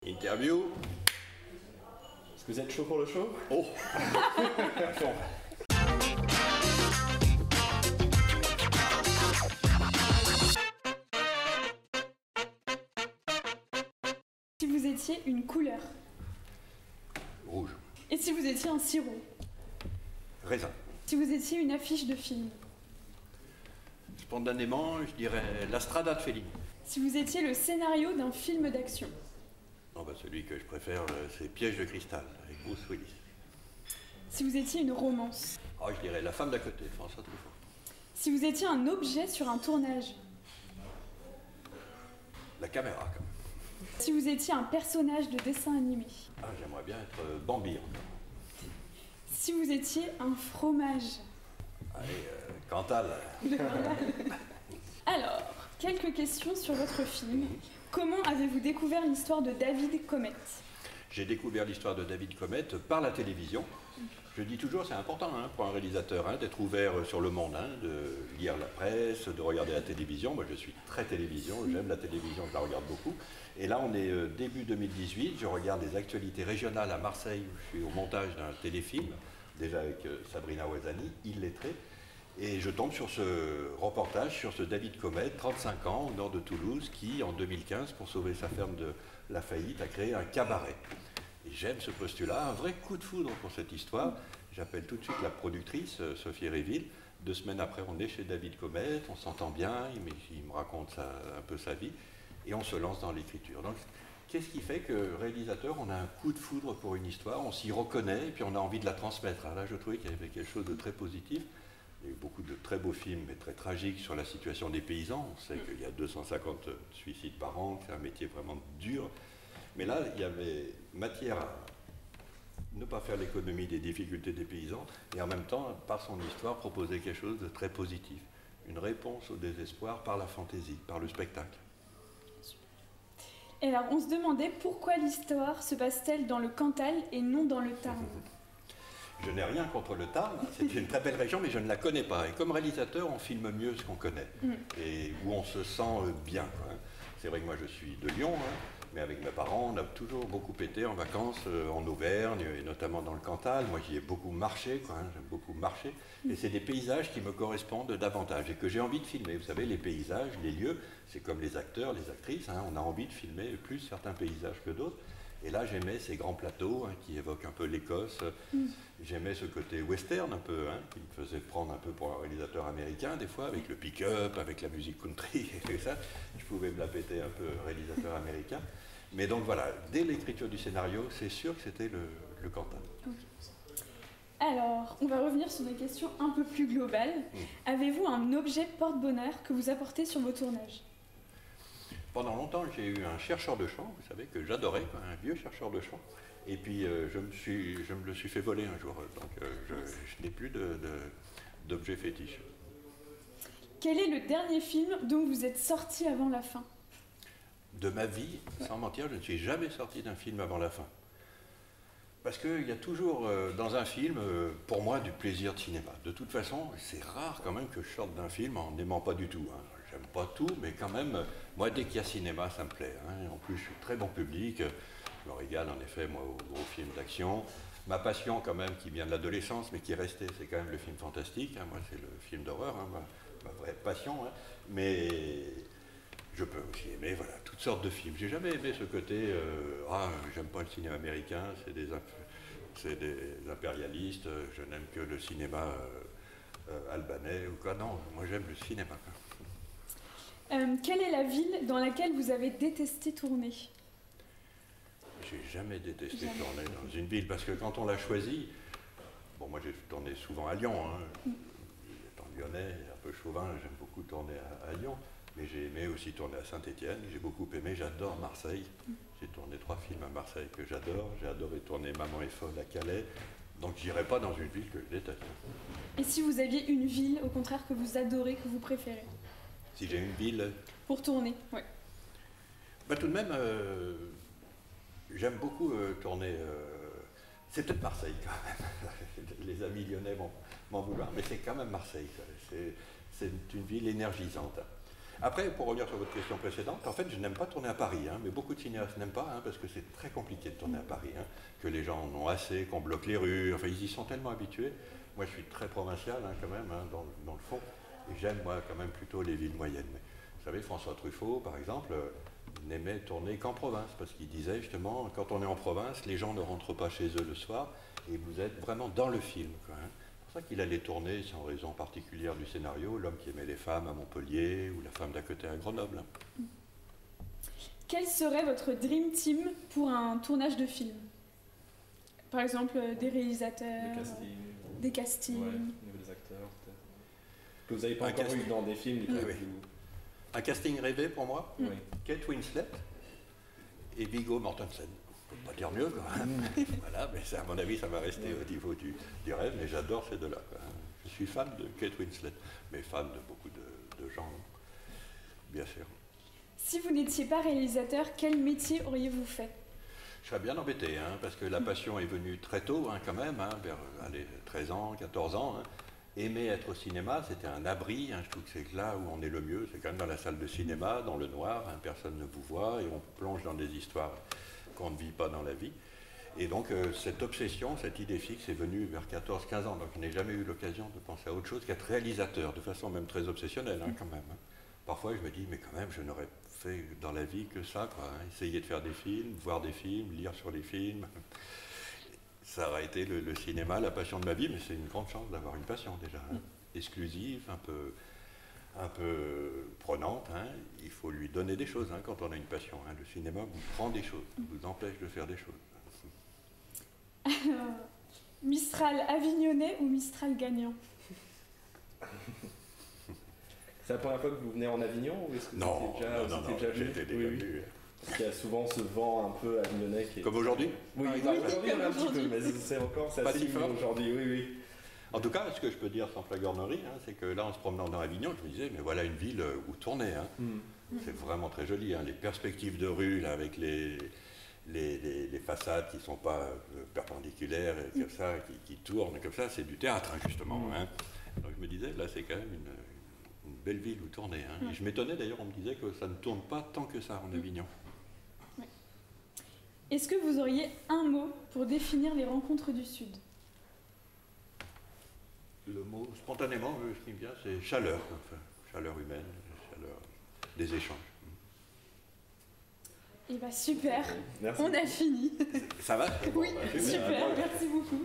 Interview. Est-ce que vous êtes chaud pour le show? Oh. Si vous étiez une couleur? Rouge. Et si vous étiez un sirop? Raisin. Si vous étiez une affiche de film? Spontanément, je dirais La Strada de Fellini. Si vous étiez le scénario d'un film d'action? Non, bah, celui que je préfère, c'est Piège de cristal, avec Bruce Willis. Si vous étiez une romance? Ah, je dirais La femme d'à côté, de François Truffaut. Si vous étiez un objet sur un tournage? La caméra, quand même. Si vous étiez un personnage de dessin animé? Ah, j'aimerais bien être Bambi, encore. Si vous étiez un fromage? Allez, Cantal. Alors, quelques questions sur votre film. Comment avez-vous découvert l'histoire de David Comet? J'ai découvert l'histoire de David Comet par la télévision. Je dis toujours, c'est important pour un réalisateur d'être ouvert sur le monde, de lire la presse, de regarder la télévision. Moi, je suis très télévision, j'aime la télévision, je la regarde beaucoup. Et là, on est début 2018, je regarde les actualités régionales à Marseille, où je suis au montage d'un téléfilm, déjà avec Sabrina Ouazani, illettrée. Et je tombe sur ce reportage sur ce David Comet, 35 ans, au nord de Toulouse, qui, en 2015, pour sauver sa ferme de la faillite, a créé un cabaret. Et j'aime ce postulat, un vrai coup de foudre pour cette histoire. J'appelle tout de suite la productrice, Sophie Réville. 2 semaines après, on est chez David Comet, on s'entend bien, il me raconte un peu sa vie, et on se lance dans l'écriture. Donc, qu'est-ce qui fait que, réalisateur, on a un coup de foudre pour une histoire, on s'y reconnaît, et puis on a envie de la transmettre. Alors là, je trouvais qu'il y avait quelque chose de très positif. Il y a eu beaucoup de très beaux films, mais très tragiques sur la situation des paysans. On sait qu'il y a 250 suicides par an, que c'est un métier vraiment dur. Mais là, il y avait matière à ne pas faire l'économie des difficultés des paysans, et en même temps, par son histoire, proposer quelque chose de très positif. Une réponse au désespoir par la fantaisie, par le spectacle. Et alors, on se demandait pourquoi l'histoire se passe-t-elle dans le Cantal et non dans le Tarn? Je n'ai rien contre le Tarn, c'est une très belle région, mais je ne la connais pas. Et comme réalisateur, on filme mieux ce qu'on connaît, et où on se sent bien. C'est vrai que moi, je suis de Lyon, mais avec mes parents, on a toujours beaucoup été en vacances en Auvergne, et notamment dans le Cantal. Moi, j'y ai beaucoup marché, j'aime beaucoup marcher. Et c'est des paysages qui me correspondent davantage, et que j'ai envie de filmer. Vous savez, les paysages, les lieux, c'est comme les acteurs, les actrices, on a envie de filmer plus certains paysages que d'autres. Et là, j'aimais ces grands plateaux qui évoquent un peu l'Écosse. J'aimais ce côté western un peu, qui me faisait prendre un peu pour un réalisateur américain, des fois, avec le pick-up, avec la musique country et ça. Je pouvais me la péter un peu réalisateur américain. Mais donc voilà, dès l'écriture du scénario, c'est sûr que c'était le Cantal. Okay. Alors, on va revenir sur des questions un peu plus globales. Avez-vous un objet porte-bonheur que vous apportez sur vos tournages? Pendant longtemps, j'ai eu un chercheur de chant, vous savez, que j'adorais, un vieux chercheur de chant. Et puis, je me le suis fait voler un jour, donc je n'ai plus d'objet fétiche. Quel est le dernier film dont vous êtes sorti avant la fin? De ma vie, sans mentir, je ne suis jamais sorti d'un film avant la fin. Parce qu'il y a toujours dans un film, pour moi, du plaisir de cinéma. De toute façon, c'est rare quand même que je sorte d'un film en n'aimant pas du tout. J'aime pas tout, mais quand même, moi, dès qu'il y a cinéma, ça me plaît. En plus, je suis très bon public. Je me régale, en effet, moi, aux gros films d'action. Ma passion, quand même, qui vient de l'adolescence, mais qui est restée, c'est quand même le film fantastique. Moi, c'est le film d'horreur, ma vraie passion. Mais je peux aussi aimer toutes sortes de films. J'ai jamais aimé ce côté, j'aime pas le cinéma américain, c'est des impérialistes, je n'aime que le cinéma albanais ou quoi. Non, moi j'aime le cinéma. Quelle est la ville dans laquelle vous avez détesté tourner? J'ai jamais détesté tourner dans une ville, parce que quand on l'a choisi, bon, moi j'ai tourné souvent à Lyon, étant lyonnais, un peu chauvin, j'aime beaucoup tourner à Lyon, mais j'ai aimé aussi tourner à Saint-Étienne, j'ai beaucoup aimé, j'adore Marseille, j'ai tourné 3 films à Marseille que j'adore, j'ai adoré tourner Maman est folle à Calais, donc j'irai pas dans une ville que je déteste. Et si vous aviez une ville, au contraire, que vous adorez, que vous préférez? Si j'ai une ville... Pour tourner, oui. Tout de même, j'aime beaucoup tourner... c'est peut-être Marseille quand même. Les amis lyonnais vont m'en vouloir, mais c'est quand même Marseille. C'est une ville énergisante. Après, pour revenir sur votre question précédente, en fait, je n'aime pas tourner à Paris, mais beaucoup de cinéastes n'aiment pas, parce que c'est très compliqué de tourner à Paris, que les gens en ont assez, qu'on bloque les rues, enfin, ils y sont tellement habitués. Moi, je suis très provincial, quand même, dans le fond, et j'aime, moi, quand même, plutôt les villes moyennes. Mais, vous savez, François Truffaut, par exemple, n'aimait tourner qu'en province, parce qu'il disait, justement, quand on est en province, les gens ne rentrent pas chez eux le soir, et vous êtes vraiment dans le film, quoi, C'est pour ça qu'il allait tourner, sans raison particulière du scénario, L'homme qui aimait les femmes à Montpellier ou La femme d'à côté à Grenoble. Quel serait votre dream team pour un tournage de film? Par exemple, des réalisateurs, des castings. Ouais, au niveau des acteurs, peut-être. Que vous n'avez pas encore eu dans des films. Oui. Un casting rêvé pour moi, Kate Winslet et Viggo Mortensen. Je ne peux pas dire mieux, quoi. Voilà, mais à mon avis, ça va rester au niveau du rêve, mais j'adore ces deux-là. Je suis fan de Kate Winslet, mais fan de beaucoup de gens, bien sûr. Si vous n'étiez pas réalisateur, quel métier auriez-vous fait? Je serais bien embêté, parce que la passion est venue très tôt, quand même, vers 13 ans, 14 ans. Aimer être au cinéma, c'était un abri. Je trouve que c'est là où on est le mieux. C'est quand même dans la salle de cinéma, dans le noir, personne ne vous voit, et on plonge dans des histoires qu'on ne vit pas dans la vie. Et donc, cette obsession, cette idée fixe est venue vers 14-15 ans. Donc, je n'ai jamais eu l'occasion de penser à autre chose qu'être réalisateur, de façon même très obsessionnelle, quand même. Parfois, je me dis, mais quand même, je n'aurais fait dans la vie que ça, quoi. Essayer de faire des films, voir des films, lire sur les films. Ça aurait été le cinéma, la passion de ma vie, mais c'est une grande chance d'avoir une passion déjà, exclusive, un peu prenante. Il faut lui donner des choses quand on a une passion. Le cinéma vous prend des choses, vous empêche de faire des choses. Alors, Mistral avignonnais ou Mistral gagnant? C'est la première fois que vous venez en Avignon ou est-ce que non, j'étais déjà venu. Parce qu'il y a souvent ce vent un peu avignonnais qui est... Comme aujourd'hui? Oui, aujourd'hui on a un petit peu, mais c'est assez si fort aujourd'hui, oui. En tout cas, ce que je peux dire sans flagornerie, c'est que là, en se promenant dans Avignon, je me disais, mais voilà une ville où tourner. C'est vraiment très joli. Les perspectives de rue, là, avec les façades qui ne sont pas perpendiculaires, et comme ça, qui tournent comme ça, c'est du théâtre, justement. Donc je me disais, là, c'est quand même une belle ville où tourner. Et je m'étonnais d'ailleurs, on me disait que ça ne tourne pas tant que ça en Avignon. Est-ce que vous auriez un mot pour définir les rencontres du Sud? Le mot, spontanément, ce qui me vient, c'est chaleur. Chaleur humaine, chaleur des échanges. Eh bien super, Merci. On a fini. Ça va? Oui, super, merci beaucoup.